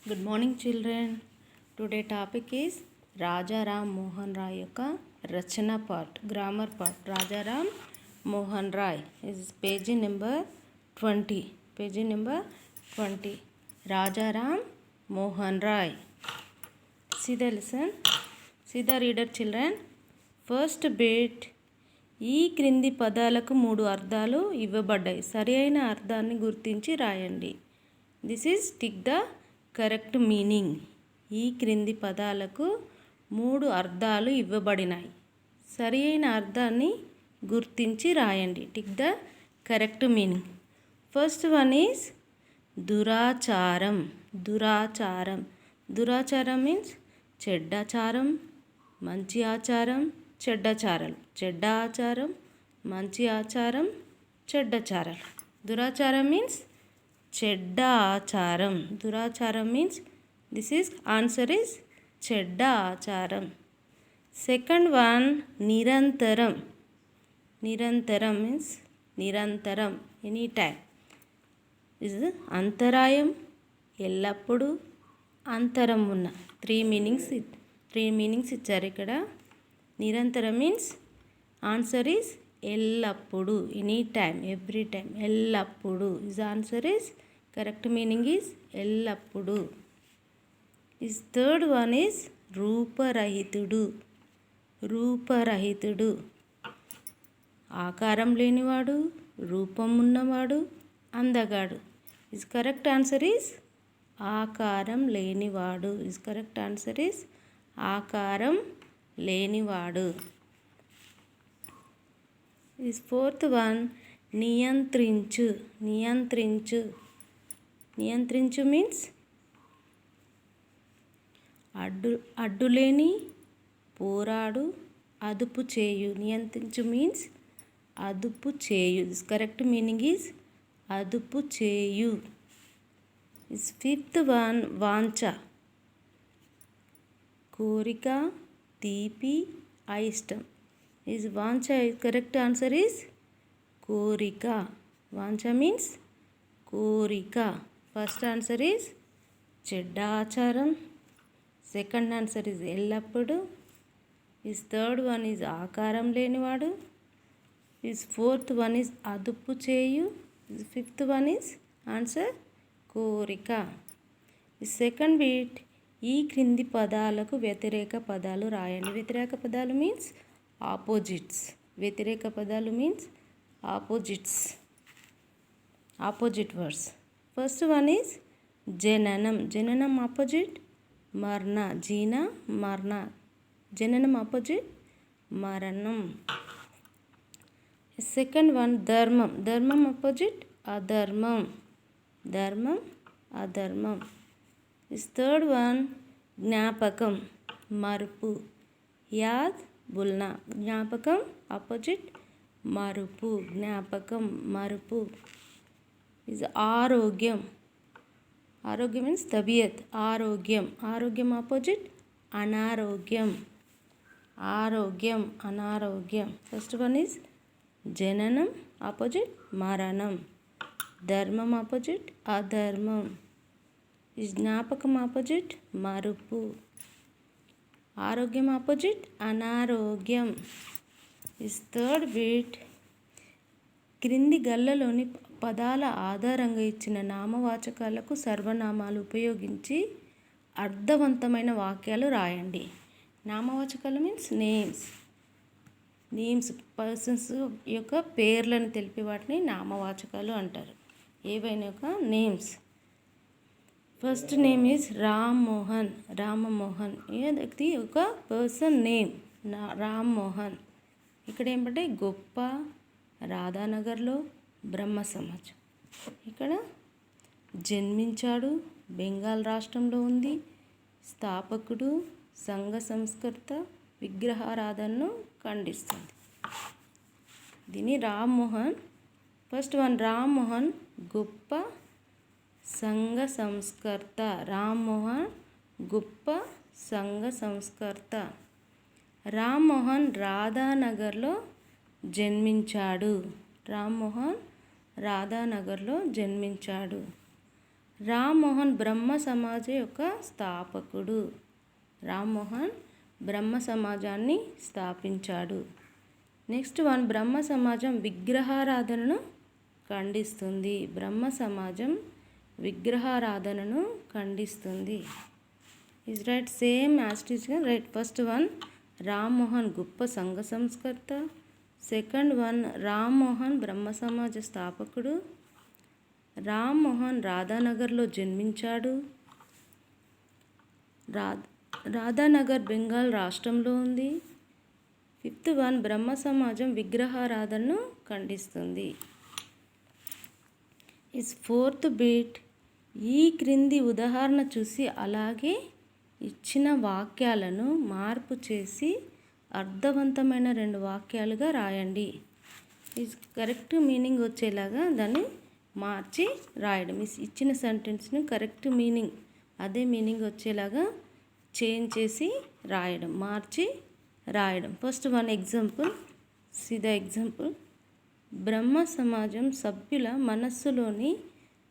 Good morning, children. Today topic is Raja Ram Mohan Rai యొక్క రచన part, grammar part. Raja Ram Mohan Rai is page number 20. Page number 20. Raja Ram Mohan Rai. See the lesson. See the reader, children. First bit. ఈ క్రింది పదాలకు 3 అర్థాలు ఇవ్వబడ్డాయి. సరి అయిన అర్థాన్ని గుర్తించి రాయండి. This is tick the correct meaning. ఈ క్రింది పదాలకు 3 అర్థాలు ఇవ్వబడినాయి. సరి అయిన అర్థాన్ని గుర్తించి రాయండి. Tick the correct meaning. First one is దురాచారం. దురాచారం. దురాచారం మీన్స్ చెడ్డాచారం, మంచి ఆచారం, చెడ్డాచారాలు. చెడ్డ ఆచారం, మంచి ఆచారం, చెడ్డాచారాలు. దురాచారం మీన్స్ చెడ్డ ఆచారం. దురాచారం means this is answer is చెడ్డ ఆచారం. సెకండ్ వన్ నిరంతరం. నిరంతరం మీన్స్ నిరంతరం, ఎనీ టైం. ఇస్ అంతరాయం, ఎల్లప్పుడూ, అంతరం ఉన్న. త్రీ మీనింగ్స్ ఇచ్చారు ఇక్కడ. నిరంతరం మీన్స్ ఆన్సర్ ఈజ్ ఎల్లప్పుడు, ఎనీ టైం, ఎవ్రీ టైం, ఎల్లప్పుడు. Is answer is correct meaning is ఎల్లప్పుడు. ఇస్ థర్డ్ వన్ ఈజ్ రూపరహితుడు. రూపరహితుడు ఆకారం లేనివాడు, రూపం ఉన్నవాడు, అందగాడు. ఇస్ కరెక్ట్ ఆన్సర్ ఈజ్ ఆకారం లేనివాడు. ఇస్ కరెక్ట్ ఆన్సర్ ఈజ్ ఆకారం లేనివాడు. ఇస్ ఫోర్త్ వన్ నియంత్రించు. నియంత్రించు. నియంత్రించు మీన్స్ అడ్డులేని, పోరాడు, అదుపు చేయు. నియంత్రించు మీన్స్ అదుపు చేయు. దిస్ కరెక్ట్ మీనింగ్ ఈజ్ అదుపు చేయు. ఇస్ ఫిఫ్త్ వన్ వాంఛ. కోరిక, తీపి, అయిష్టం. ఇస్ వాంఛ. కరెక్ట్ ఆన్సర్ ఈజ్ కోరిక. వాంఛ మీన్స్ కోరిక. ఫస్ట్ ఆన్సర్ ఈజ్ చెడ్డ ఆచారం. సెకండ్ ఆన్సర్ ఈజ్ ఎల్లప్పుడు. ఇస్ థర్డ్ వన్ ఈజ్ ఆకారం లేనివాడు. ఇస్ ఫోర్త్ వన్ ఈజ్ అదుపు చేయు. Is fifth one is answer కోరిక. ఈ సెకండ్ బిట్ ఈ క్రింది పదాలకు వ్యతిరేక పదాలు రాయండి. వ్యతిరేక పదాలు మీన్స్ ఆపోజిట్స్. వ్యతిరేక పదాలు means opposites, opposite words. First one is జననం. జననం ఆపోజిట్ మరణ. జీన మరణ. జననం ఆపోజిట్ మరణం. సెకండ్ వన్ ధర్మం. ధర్మం ఆపోజిట్ అధర్మం. ధర్మం, అధర్మం. ఇస్ థర్డ్ వన్ జ్ఞాపకం, మరుపు. యాద్, భుల్నా. జ్ఞాపకం ఆపోజిట్ మరుపు. జ్ఞాపకం, మరుపు. ఇస్ ఆరోగ్యం. ఆరోగ్యం మీన్స్ తబియత్. ఆరోగ్యం. ఆరోగ్యం ఆపోజిట్ అనారోగ్యం. ఆరోగ్యం, అనారోగ్యం. ఫస్ట్ వన్ ఈజ్ జననం ఆపోజిట్ మరణం. ధర్మం ఆపోజిట్ అధర్మం. ఈ జ్ఞాపకం ఆపోజిట్ మరుపు. ఆరోగ్యం ఆపోజిట్ అనారోగ్యం. ఇస్ థర్డ్ బిట్ క్రింది గళ్ళలోని పదాల ఆధారంగా ఇచ్చిన నామవాచకాలకు సర్వనామాలు ఉపయోగించి అర్థవంతమైన వాక్యాలు రాయండి. నామవాచకాలు మీన్స్ నేమ్స్. నేమ్స్ పర్సన్స్ యొక్క పేర్లను తెలిపే వాటిని నామవాచకాలు అంటారు. ఏవైనా యొక్క names. First name is Rammohan. Ramamohan. ఇది ఒక పర్సన్ నేమ్. రామ్మోహన్. ఇక్కడ ఏమంటే గొప్ప, రాధానగర్లో, బ్రహ్మ సమాజం. ఇక్కడ జన్మించాడు, బెంగాల్ రాష్ట్రంలో ఉంది. స్థాపకుడు, సంఘ సంస్కర్త, విగ్రహారాధనను ఖండిస్తుంది. దీని రామ్మోహన్. ఫస్ట్ వన్ రామ్మోహన్ గొప్ప సంఘ సంస్కర్త. రామ్మోహన్ గొప్ప సంఘ సంస్కర్త. రామ్మోహన్ రాధానగర్లో జన్మించాడు. రామ్మోహన్ రాధానగర్లో జన్మించాడు. రామ్మోహన్ బ్రహ్మ సమాజ యొక్క స్థాపకుడు. రామ్మోహన్ బ్రహ్మ సమాజాన్ని స్థాపించాడు. నెక్స్ట్ వన్, బ్రహ్మ సమాజం విగ్రహారాధనను ఖండిస్తుంది. బ్రహ్మ సమాజం విగ్రహారాధనను ఖండిస్తుంది. ఈజ్ రైట్, సేమ్ యాస్టిస్గా రైట్. ఫస్ట్ వన్, రామ్మోహన్ గొప్ప సంఘ సంస్కర్త. సెకండ్ వన్, రామ్మోహన్ బ్రహ్మ సమాజ స్థాపకుడు. రామ్మోహన్ రాధానగర్లో జన్మించాడు. రాధానగర్ బెంగాల్ రాష్ట్రంలో ఉంది. ఫిఫ్త్ వన్, బ్రహ్మ సమాజం విగ్రహారాధనను ఖండిస్తుంది. ఇస్ ఫోర్త్ బిట్, ఈ క్రింది ఉదాహరణ చూసి అలాగే ఇచ్చిన వాక్యాలను మార్పు చేసి అర్థవంతమైన 2 వాక్యాలుగా రాయండి. ఇస్ కరెక్ట్ మీనింగ్ వచ్చేలాగా దాన్ని మార్చి రాయడం. ఇచ్చిన సెంటెన్స్ని కరెక్ట్ మీనింగ్, అదే మీనింగ్ వచ్చేలాగా చేంజ్ చేసి రాయడం, మార్చి రాయడం. First one example, see the example. Brahma Samajam సభ్యుల మనస్సులోని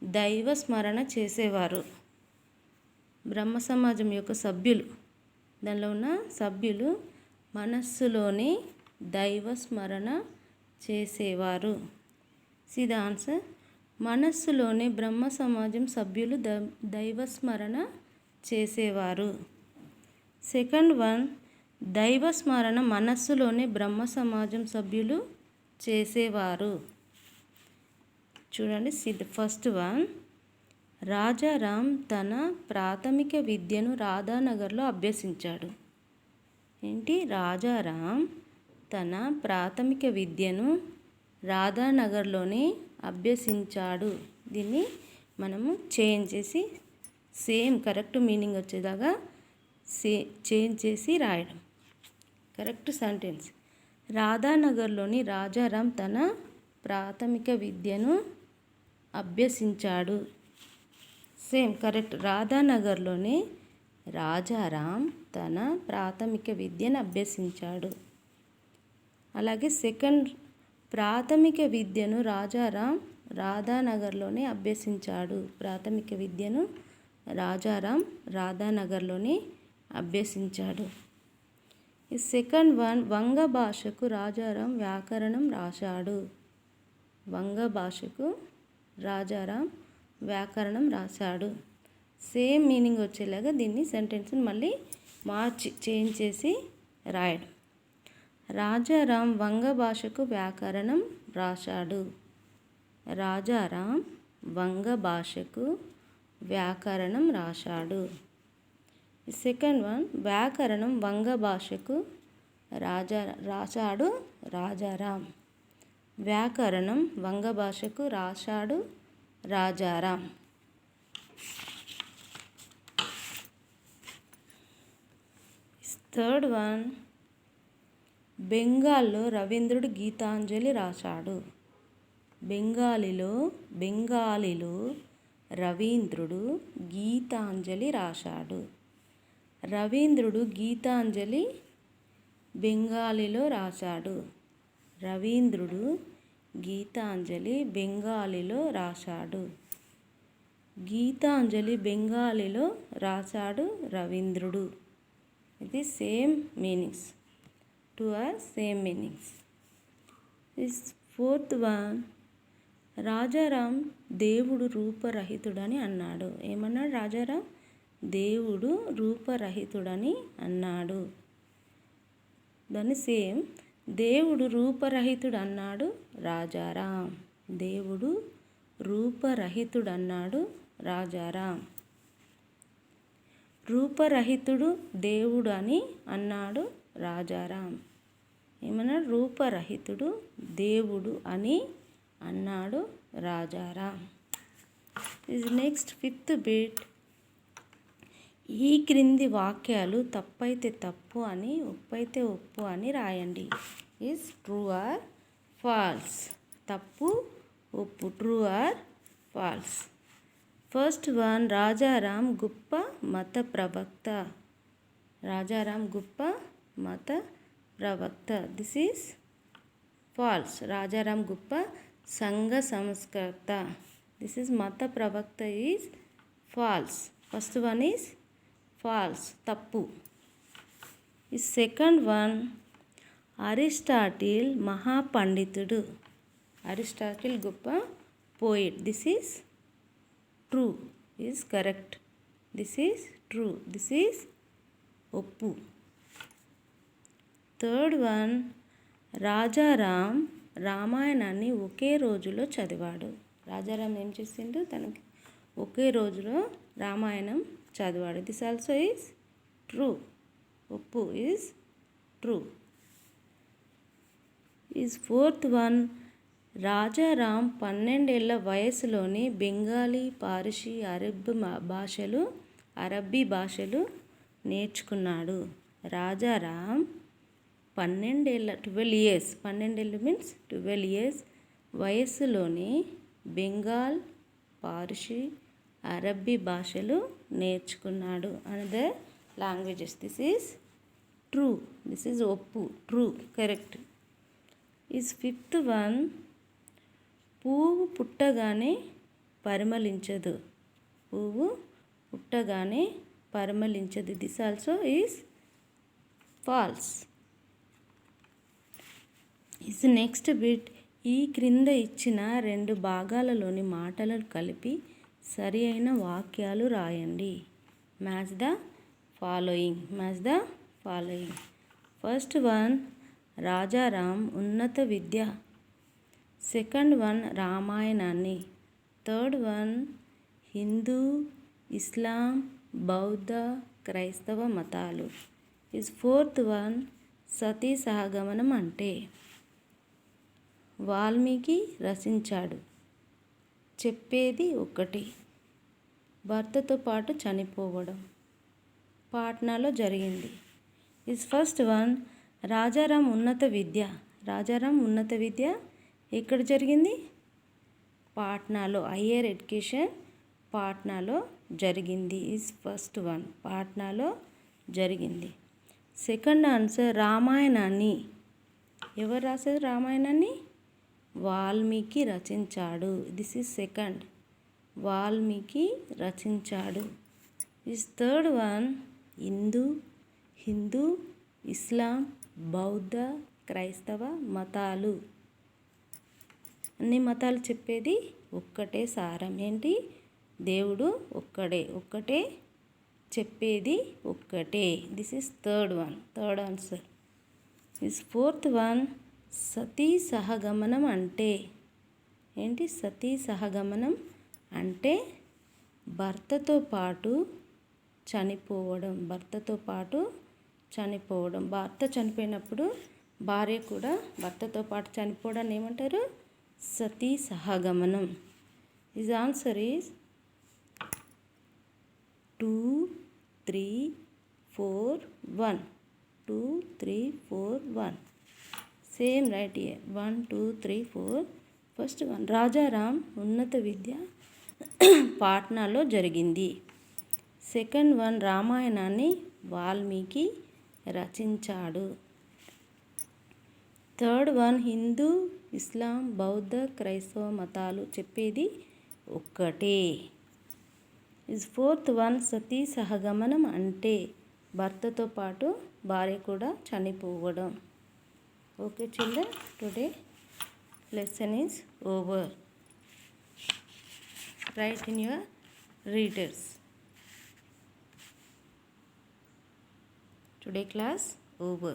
దైవ స్మరణ చేసేవారు. బ్రహ్మ సమాజం యొక్క సభ్యులు, దానిలో ఉన్న సభ్యులు మనస్సులోని దైవ స్మరణ చేసేవారు. See the answer. మనస్సులోని బ్రహ్మ సమాజం సభ్యులు దైవస్మరణ చేసేవారు. సెకండ్ వన్, దైవస్మరణ మనస్సులోని బ్రహ్మ సమాజం సభ్యులు చేసేవారు. చూడండి, ఫస్ట్ వన్, రాజారాం తన ప్రాథమిక విద్యను రాధానగర్లో అభ్యసించాడు. ఏంటి? రాజారాం తన ప్రాథమిక విద్యను రాధానగర్లోనే అభ్యసించాడు. దీన్ని మనము చేంజ్ చేసి సేమ్ కరెక్ట్ మీనింగ్ వచ్చేలాగా చేంజ్ చేసి రాయడం. Correct sentence. రాధానగర్లోని రాజారాం తన ప్రాథమిక విద్యను అభ్యసించాడు. Same correct. రాధానగర్లోని రాజారాం తన ప్రాథమిక విద్యను అభ్యసించాడు. అలాగే సెకండ్, ప్రాథమిక విద్యను రాజారాం రాధానగర్లోనే అభ్యసించాడు. ప్రాథమిక విద్యను రాజారాం రాధానగర్లోనే అభ్యసించాడు. ఈ సెకండ్ వన్, వంగ భాషకు రాజారాం వ్యాకరణం రాశాడు. వంగ భాషకు రాజారాం వ్యాకరణం రాశాడు. సేమ్ మీనింగ్ వచ్చేలాగా దీన్ని సెంటెన్స్ని మళ్ళీ మార్చి చేంజ్ చేసి రాయడం. రాజారాం వంగ భాషకు వ్యాకరణం రాశాడు. రాజారాం వంగ భాషకు వ్యాకరణం రాశాడు. సెకండ్ వన్, వ్యాకరణం వంగ భాషకు రాశాడు రాజారాం. వ్యాకరణం వంగ భాషకు రాశాడు రాజారాం. థర్డ్ వన్, బెంగాల్లో రవీంద్రుడు గీతాంజలి రాశాడు. బెంగాలీలో రవీంద్రుడు గీతాంజలి రాశాడు. రవీంద్రుడు గీతాంజలి బెంగాలీలో రాశాడు. రవీంద్రుడు గీతాంజలి బెంగాలీలో రాశాడు. గీతాంజలి బెంగాలీలో రాశాడు రవీంద్రుడు. ఇది same meanings. 2 are same meanings. This fourth one, Rajaram దేవుడు రూపరహితుడని అన్నాడు. ఏమన్నాడు రాజారాం? దేవుడు రూపరహితుడని అన్నాడు. దాన్ని సేమ్, దేవుడు రూపరహితుడు అన్నాడు రాజారాం. దేవుడు రూపరహితుడు అన్నాడు రాజారాం. రూపరహితుడు దేవుడు అని అన్నాడు రాజారాం. ఏమన్నాడు? రూపరహితుడు దేవుడు అని అన్నాడు రాజారాం. ఇది నెక్స్ట్ ఫిఫ్త్ బిట్. ఈ క్రింది వాక్యాలు తప్పైతే తప్పు అని, ఒప్పైతే ఒప్పు అని రాయండి. Is true or false. తప్పు ఒప్పు, true or false. First one, Rajaram గొప్ప మత ప్రవక్త. రాజారాం గొప్ప మత ప్రవక్త. This is false. రాజారాం గొప్ప సంఘ సంస్కర్త. దిస్ ఈజ్ మత ప్రవక్త is false. First one is false, తప్పు. ఈ సెకండ్ వన్ అరిస్టాటిల్ మహాపండితుడు. అరిస్టాటిల్ గొప్ప poet. This is true, is correct. This is true, this is ఒప్పు. థర్డ్ వన్ రాజారాం రామాయణాన్ని ఒకే రోజులో చదివాడు. రాజారాం ఏం చేసిండు, తనకి ఒకే రోజులో రామాయణం చదివాడు. This also is true. ఒప్పు is true. Is fourth one Rajaram 12 ఏళ్ల వయసులోని బెంగాలీ, పార్సీ, అరబ్బీ భాషలు నేర్చుకున్నాడు. రాజారాం 12 ఏళ్ళ 12 ఇయర్స్ 12 ఏళ్ళు మీన్స్ 12 ఇయర్స్ వయస్సులోని బెంగాల్, పార్సీ, అరబ్బీ భాషలు నేర్చుకున్నాడు. Another languages. This is true, this is ఒప్పు, true, correct. Is fifth one పువ్వు పుట్టగానే పరిమళించదు. పువ్వు పుట్టగానే పరిమళించదు. This also is false. Is next bit ఈ క్రింద ఇచ్చిన 2 భాగాలలోని మాటలను కలిపి సరి అయిన వాక్యాలు రాయండి. Match the following. Match the following. First one Rajaram ఉన్నత విద్య. సెకండ్ వన్ రామాయణాన్ని. థర్డ్ వన్ హిందూ, ఇస్లాం, బౌద్ధ, క్రైస్తవ మతాలు. ఈజ్ ఫోర్త్ వన్ సతీ సహగమనం అంటే వాల్మీకి రచించాడు. చెప్పేది ఒక్కటి. భర్తతో పాటు చనిపోవడం. పాట్నాలో జరిగింది. ఈజ్ ఫస్ట్ వన్ రాజారాం ఉన్నత విద్య. రాజారాం ఉన్నత విద్య ఎక్కడ జరిగింది? పాట్నాలో. హయ్యర్ ఎడ్యుకేషన్ పాట్నాలో జరిగింది. ఈజ్ ఫస్ట్ వన్, పాట్నాలో జరిగింది. సెకండ్ ఆన్సర్ రామాయణాన్ని. ఎవరు రాశారు రామాయణాన్ని? వాల్మీకి రచించాడు. దిస్ ఈజ్ సెకండ్, వాల్మీకి రచించాడు. ఈజ్ థర్డ్ వన్ హిందూ, ఇస్లాం, బౌద్ధ, క్రైస్తవ మతాలు. అన్ని మతాలు చెప్పేది ఒక్కటే సారం. ఏంటి? దేవుడు ఒక్కటే చెప్పేది ఒక్కటే. This is third one, third answer. Is fourth one sati సహగమనం అంటే ఏంటి? సతీ సహగమనం అంటే భర్తతో పాటు చనిపోవడం. భర్త చనిపోయినప్పుడు భార్య కూడా భర్తతో పాటు చనిపోవడాన్ని ఏమంటారు? సతీ సహగమనం. Is answer is 2, 3, 4, 1. 2, 3, 4, 1. Same right here. 1, 2, 3, 4. First one Rajaram ఉన్నత విద్య పాట్నాలో జరిగింది. సెకండ్ వన్ రామాయణాన్ని వాల్మీకి రచించాడు. థర్డ్ వన్ హిందూ, ఇస్లాం, బౌద్ధ, క్రైస్తవ మతాలు చెప్పేది ఒక్కటే. ఈజ్ ఫోర్త్ వన్ సతీ సహగమనం అంటే భర్తతో పాటు భార్య కూడా చనిపోవడం. Okay children, today lesson is over. Write in your readers. Today class over.